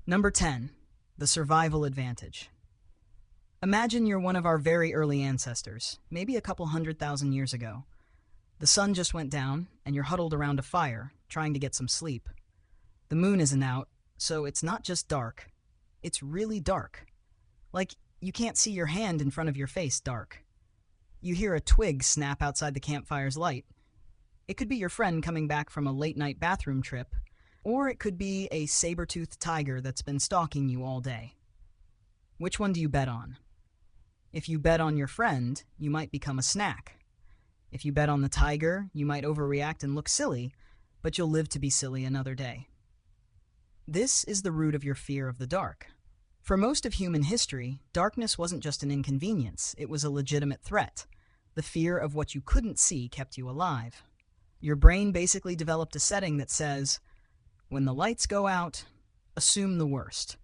Number 10, the survival advantage. Imagine you're one of our very early ancestors, maybe a couple 100,000 years ago. The sun just went down, and you're huddled around a fire, trying to get some sleep. The moon isn't out, so it's not just dark. It's really dark. Like, you can't see your hand in front of your face dark. You hear a twig snap outside the campfire's light. It could be your friend coming back from a late-night bathroom trip, or it could be a saber-toothed tiger that's been stalking you all day. Which one do you bet on? If you bet on your friend, you might become a snack. If you bet on the tiger, you might overreact and look silly, but you'll live to be silly another day. This is the root of your fear of the dark. For most of human history, darkness wasn't just an inconvenience, it was a legitimate threat. The fear of what you couldn't see kept you alive. Your brain basically developed a setting that says, when the lights go out, assume the worst.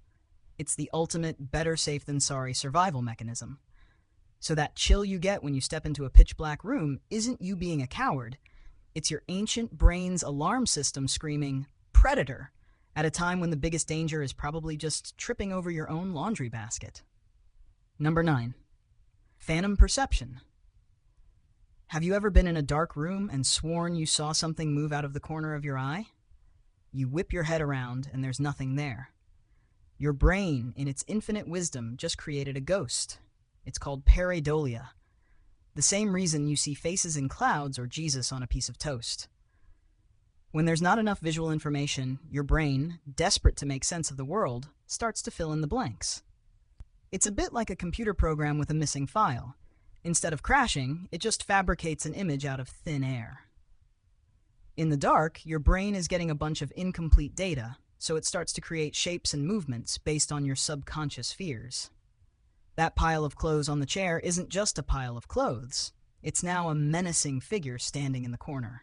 It's the ultimate better safe than sorry survival mechanism. So that chill you get when you step into a pitch-black room isn't you being a coward. It's your ancient brain's alarm system screaming, "Predator!" at a time when the biggest danger is probably just tripping over your own laundry basket. Number 9. Phantom perception. Have you ever been in a dark room and sworn you saw something move out of the corner of your eye? You whip your head around and there's nothing there. Your brain, in its infinite wisdom, just created a ghost. It's called pareidolia. The same reason you see faces in clouds or Jesus on a piece of toast. When there's not enough visual information, your brain, desperate to make sense of the world, starts to fill in the blanks. It's a bit like a computer program with a missing file. Instead of crashing, it just fabricates an image out of thin air. In the dark, your brain is getting a bunch of incomplete data, so it starts to create shapes and movements based on your subconscious fears. That pile of clothes on the chair isn't just a pile of clothes. It's now a menacing figure standing in the corner.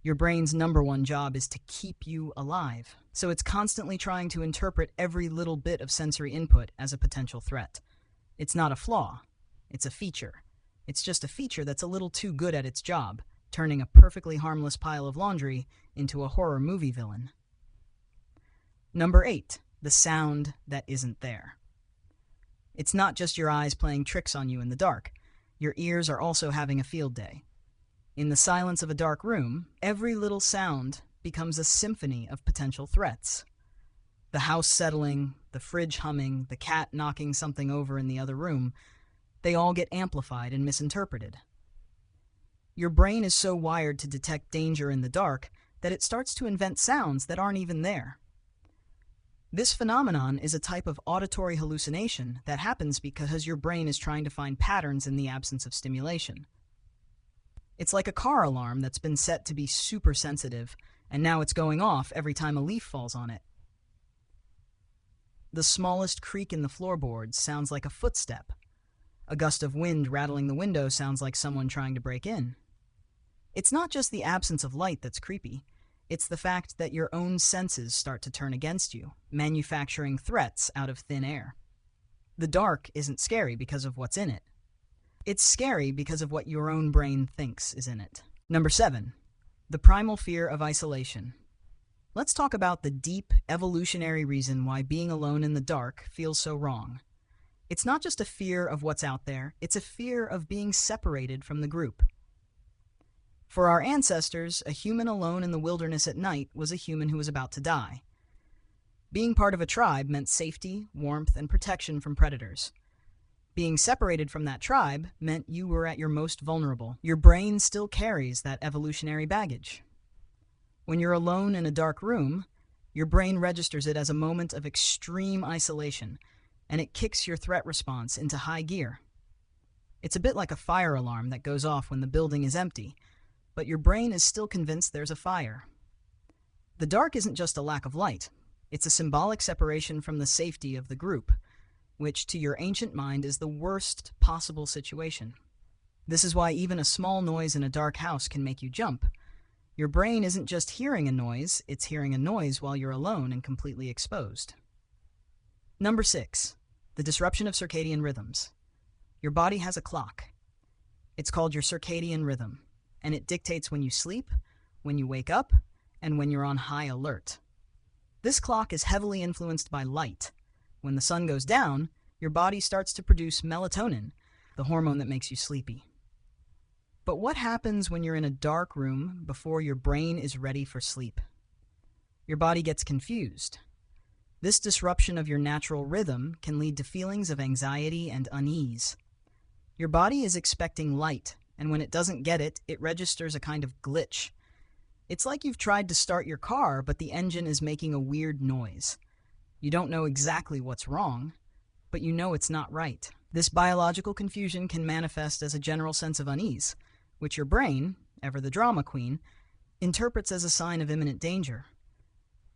Your brain's number one job is to keep you alive, so it's constantly trying to interpret every little bit of sensory input as a potential threat. It's not a flaw, it's a feature. It's just a feature that's a little too good at its job, turning a perfectly harmless pile of laundry into a horror movie villain. Number 8, the sound that isn't there. It's not just your eyes playing tricks on you in the dark. Your ears are also having a field day. In the silence of a dark room, every little sound becomes a symphony of potential threats. The house settling, the fridge humming, the cat knocking something over in the other room, they all get amplified and misinterpreted. Your brain is so wired to detect danger in the dark that it starts to invent sounds that aren't even there. This phenomenon is a type of auditory hallucination that happens because your brain is trying to find patterns in the absence of stimulation. It's like a car alarm that's been set to be super sensitive, and now it's going off every time a leaf falls on it. The smallest creak in the floorboards sounds like a footstep. A gust of wind rattling the window sounds like someone trying to break in. It's not just the absence of light that's creepy. It's the fact that your own senses start to turn against you, manufacturing threats out of thin air. The dark isn't scary because of what's in it. It's scary because of what your own brain thinks is in it. Number 7, the primal fear of isolation. Let's talk about the deep, evolutionary reason why being alone in the dark feels so wrong. It's not just a fear of what's out there, it's a fear of being separated from the group. For our ancestors, a human alone in the wilderness at night was a human who was about to die. Being part of a tribe meant safety, warmth, and protection from predators. Being separated from that tribe meant you were at your most vulnerable. Your brain still carries that evolutionary baggage. When you're alone in a dark room, your brain registers it as a moment of extreme isolation, and it kicks your threat response into high gear. It's a bit like a fire alarm that goes off when the building is empty, but your brain is still convinced there's a fire. The dark isn't just a lack of light. It's a symbolic separation from the safety of the group, which to your ancient mind is the worst possible situation. This is why even a small noise in a dark house can make you jump. Your brain isn't just hearing a noise, it's hearing a noise while you're alone and completely exposed. Number 6, the disruption of circadian rhythms. Your body has a clock. It's called your circadian rhythm, and it dictates when you sleep, when you wake up, and when you're on high alert. This clock is heavily influenced by light. When the sun goes down, your body starts to produce melatonin, the hormone that makes you sleepy. But what happens when you're in a dark room before your brain is ready for sleep? Your body gets confused. This disruption of your natural rhythm can lead to feelings of anxiety and unease. Your body is expecting light, and when it doesn't get it, it registers a kind of glitch. It's like you've tried to start your car, but the engine is making a weird noise. You don't know exactly what's wrong, but you know it's not right. This biological confusion can manifest as a general sense of unease, which your brain, ever the drama queen, interprets as a sign of imminent danger.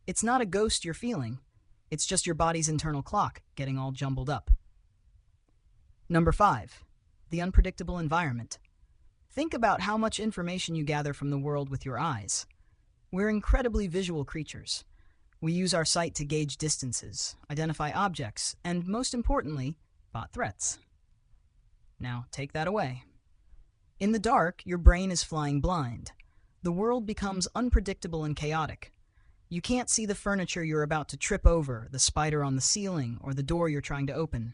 It's not a ghost you're feeling. It's just your body's internal clock getting all jumbled up. Number 5, the unpredictable environment. Think about how much information you gather from the world with your eyes. We're incredibly visual creatures. We use our sight to gauge distances, identify objects, and most importantly, spot threats. Now, take that away. In the dark, your brain is flying blind. The world becomes unpredictable and chaotic. You can't see the furniture you're about to trip over, the spider on the ceiling, or the door you're trying to open.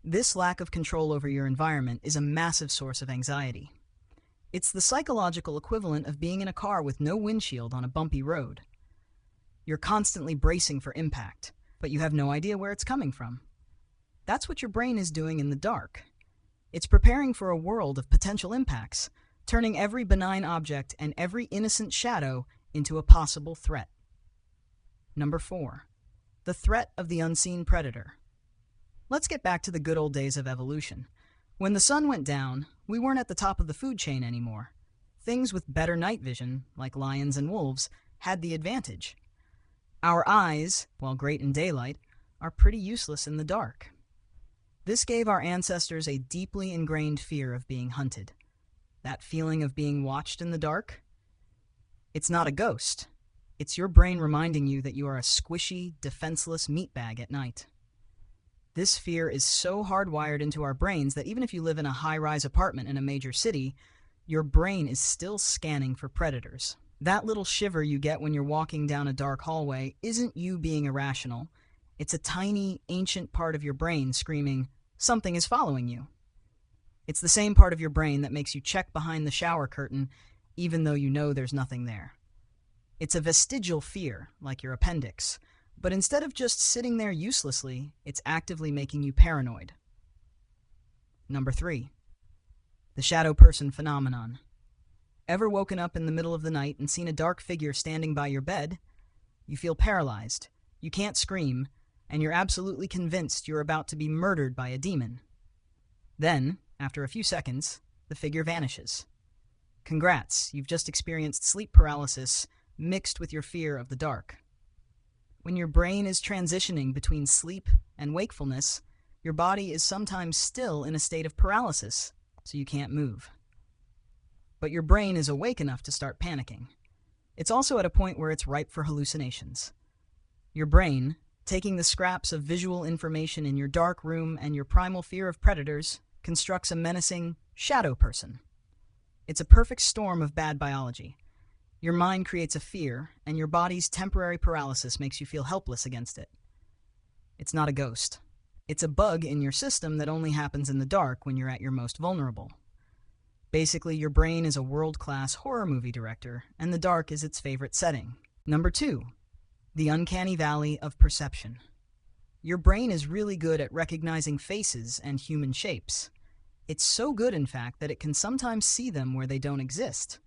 This lack of control over your environment is a massive source of anxiety. It's the psychological equivalent of being in a car with no windshield on a bumpy road. You're constantly bracing for impact, but you have no idea where it's coming from. That's what your brain is doing in the dark. It's preparing for a world of potential impacts, turning every benign object and every innocent shadow into a possible threat. Number 4, the threat of the unseen predator. Let's get back to the good old days of evolution. When the sun went down, we weren't at the top of the food chain anymore. Things with better night vision, like lions and wolves, had the advantage. Our eyes, while great in daylight, are pretty useless in the dark. This gave our ancestors a deeply ingrained fear of being hunted. That feeling of being watched in the dark? It's not a ghost. It's your brain reminding you that you are a squishy, defenseless meatbag at night. This fear is so hardwired into our brains that even if you live in a high-rise apartment in a major city, your brain is still scanning for predators. That little shiver you get when you're walking down a dark hallway isn't you being irrational. It's a tiny, ancient part of your brain screaming, "Something is following you." It's the same part of your brain that makes you check behind the shower curtain even though you know there's nothing there. It's a vestigial fear, like your appendix, but instead of just sitting there uselessly, it's actively making you paranoid. Number 3, the shadow person phenomenon. Ever woken up in the middle of the night and seen a dark figure standing by your bed? You feel paralyzed, you can't scream, and you're absolutely convinced you're about to be murdered by a demon. Then, after a few seconds, the figure vanishes. Congrats, you've just experienced sleep paralysis mixed with your fear of the dark. When your brain is transitioning between sleep and wakefulness, your body is sometimes still in a state of paralysis, so you can't move. But your brain is awake enough to start panicking. It's also at a point where it's ripe for hallucinations. Your brain, taking the scraps of visual information in your dark room and your primal fear of predators, constructs a menacing shadow person. It's a perfect storm of bad biology. Your mind creates a fear, and your body's temporary paralysis makes you feel helpless against it. It's not a ghost. It's a bug in your system that only happens in the dark when you're at your most vulnerable. Basically, your brain is a world-class horror movie director, and the dark is its favorite setting. Number 2, the uncanny valley of perception. Your brain is really good at recognizing faces and human shapes. It's so good, in fact, that it can sometimes see them where they don't exist.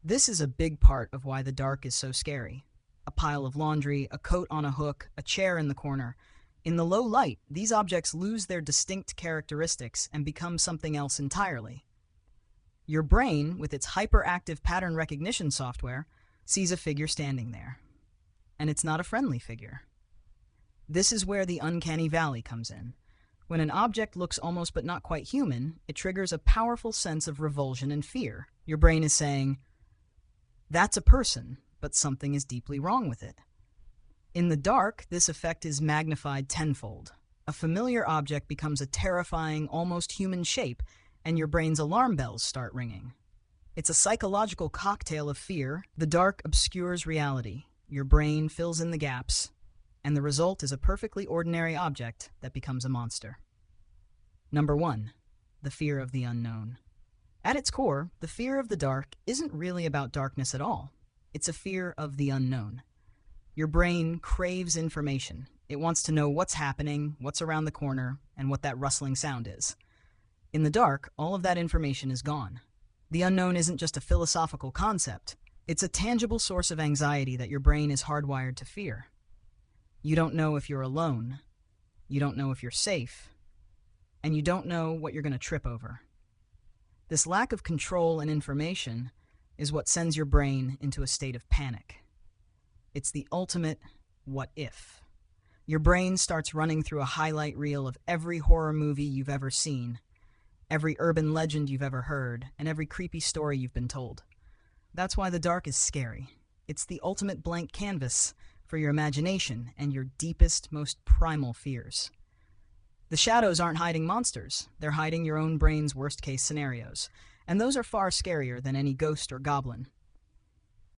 This is a big part of why the dark is so scary. A pile of laundry, a coat on a hook, a chair in the corner. In the low light, these objects lose their distinct characteristics and become something else entirely. Your brain, with its hyperactive pattern recognition software, sees a figure standing there. And it's not a friendly figure. This is where the uncanny valley comes in. When an object looks almost but not quite human, it triggers a powerful sense of revulsion and fear. Your brain is saying, "That's a person, but something is deeply wrong with it." In the dark, this effect is magnified tenfold. A familiar object becomes a terrifying, almost human shape, and your brain's alarm bells start ringing. It's a psychological cocktail of fear. The dark obscures reality. Your brain fills in the gaps, and the result is a perfectly ordinary object that becomes a monster. Number 1. The fear of the unknown. At its core, the fear of the dark isn't really about darkness at all. It's a fear of the unknown. Your brain craves information. It wants to know what's happening, what's around the corner, and what that rustling sound is. In the dark, all of that information is gone. The unknown isn't just a philosophical concept. It's a tangible source of anxiety that your brain is hardwired to fear. You don't know if you're alone. You don't know if you're safe. And you don't know what you're going to trip over. This lack of control and information is what sends your brain into a state of panic. It's the ultimate what if. Your brain starts running through a highlight reel of every horror movie you've ever seen, every urban legend you've ever heard, and every creepy story you've been told. That's why the dark is scary. It's the ultimate blank canvas for your imagination and your deepest, most primal fears. The shadows aren't hiding monsters. They're hiding your own brain's worst-case scenarios, and those are far scarier than any ghost or goblin.